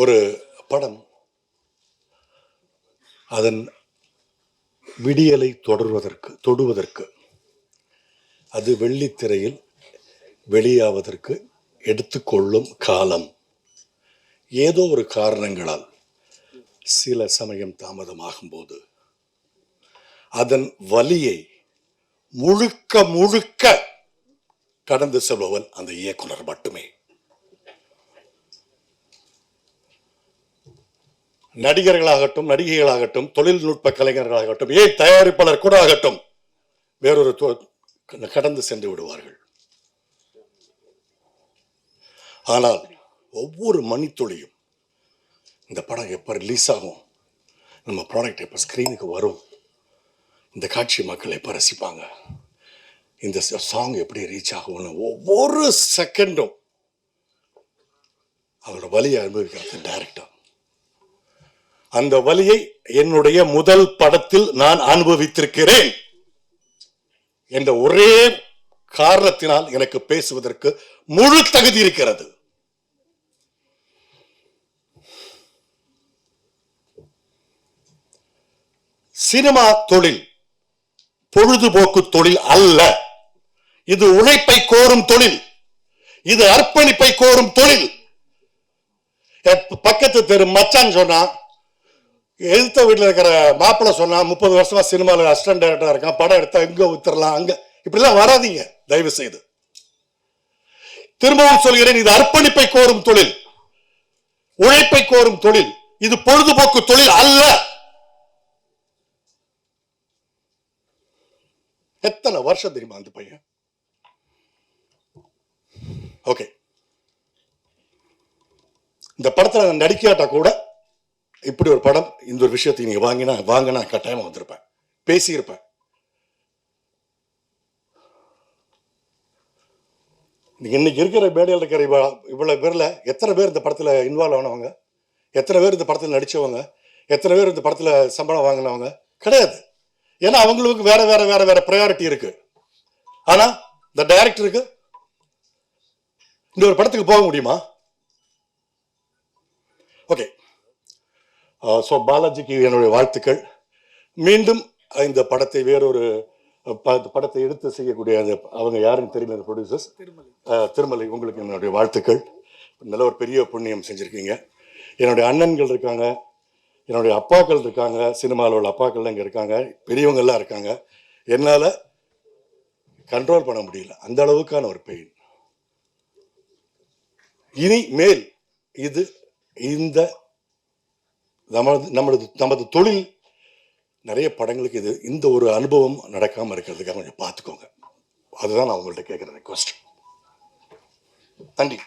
ஒரு படம் அதன் விடியலை தொடுவதற்கு அது வெள்ளித்திரையில் வெளியாவதற்கு எடுத்துக்கொள்ளும் காலம் ஏதோ ஒரு காரணங்களால் சில சமயம் தாமதமாகும் போது அதன் வலியை முழுக்க கடந்து செல்பவன் அந்த இயக்குனர் மட்டுமே. நடிகர்களாகட்டும், நடிகைகளாகட்டும், தொழில்நுட்ப கலைஞர்களாகட்டும், ஏன் தயாரிப்பாளர் கூட ஆகட்டும், வேறொரு கடந்து சென்று விடுவார்கள். ஆனால் ஒவ்வொரு மணித்துளியும் இந்த படம் எப்போ ரிலீஸ் ஆகும், நம்ம ப்ராடக்ட் எப்போ ஸ்க்ரீனுக்கு வரும், இந்த காட்சி மக்கள் எப்போ ரசிப்பாங்க, இந்த சாங் எப்படி ரீச் ஆகும்னு ஒவ்வொரு செகண்டும் அவரோட வலியை அனுபவிக்கிறது டைரக்டர். அந்த வலியை என்னுடைய முதல் படத்தில் நான் அனுபவித்திருக்கிறேன் என்ற ஒரே காரணத்தினால் எனக்கு பேசுவதற்கு முழு தகுதி இருக்கிறது. சினிமா தொழில் பொழுதுபோக்கு தொழில் அல்ல. இது உழைப்பை கோரும் தொழில். இது அர்ப்பணிப்பை கோரும் தொழில். பக்கத்து தெரு மச்சான் சொன்னா, எழுத்த வீட்டில் இருக்கிற மாப்பிள்ள சொன்னா, 30 வருஷமா சினிமாவில் அசிஸ்டன்ட் டைரக்டரா இருக்கான், படம் எடுத்தா இங்க வித்துறலாம், அங்க இப்படிலாம் வராதீங்க தயவு செய்து. திரும்பவும் சொல்கிறேன், இது அர்ப்பணிப்பை கோரும் தொழில், உழைப்பை கோரும் தொழில். இது பொழுதுபோக்கு தொழில் அல்ல. எத்தனை வருஷம் தெரியுமா அந்த பையன்? ஓகே, இந்த படத்துல நடிக்காட்டா கூட இப்படி ஒரு படம், இந்த ஒரு விஷயத்தை நீங்க வாங்கினா கட்டாயமா வந்திருப்பேன், பேசியிருப்பேன். இன்னைக்கு இருக்கிற மேடையில் இருக்கிற இவ்வளவு பேர்ல எத்தனை பேர் இந்த படத்துல இன்வால்வ் ஆனவங்க, எத்தனை பேர் இந்த படத்துல நடிச்சவங்க, எத்தனை பேர் இந்த படத்துல சம்பளம் வாங்கினவங்க? கிடையாது. ஏன்னா அவங்களுக்கு வேற வேற வேற வேற ப்ரையாரிட்டி இருக்கு. ஆனா இந்த டைரக்டருக்கு இந்த ஒரு படத்துக்கு போக முடியுமா? ஓகே, ஸோ பாலாஜிக்கு என்னுடைய வாழ்த்துக்கள். மீண்டும் இந்த படத்தை வேறொரு படத்தை எடுத்து செய்யக்கூடிய அவங்க யாருன்னு தெரியும், அந்த ப்ரொடியூசர்ஸ் திருமலை, உங்களுக்கு என்னுடைய வாழ்த்துக்கள். நல்ல ஒரு பெரிய புண்ணியம் செஞ்சுருக்கீங்க. என்னுடைய அண்ணன்கள் இருக்காங்க, என்னுடைய அப்பாக்கள் இருக்காங்க, சினிமாவில் உள்ள அப்பாக்கள்லாம் இங்கே இருக்காங்க, பெரியவங்கள்லாம் இருக்காங்க. என்னால் கண்ட்ரோல் பண்ண முடியல, அந்த அளவுக்கான ஒரு பெயின். இனி மேல் இது இந்த நமது தொழில் நிறைய படங்களுக்கு இந்த ஒரு அனுபவம் நடக்காமல் இருக்கிறதுக்காக கொஞ்சம் பார்த்துக்கோங்க. அதுதான் நான் உங்கள்கிட்ட கேட்குற ரெக்வஸ்ட். நன்றி.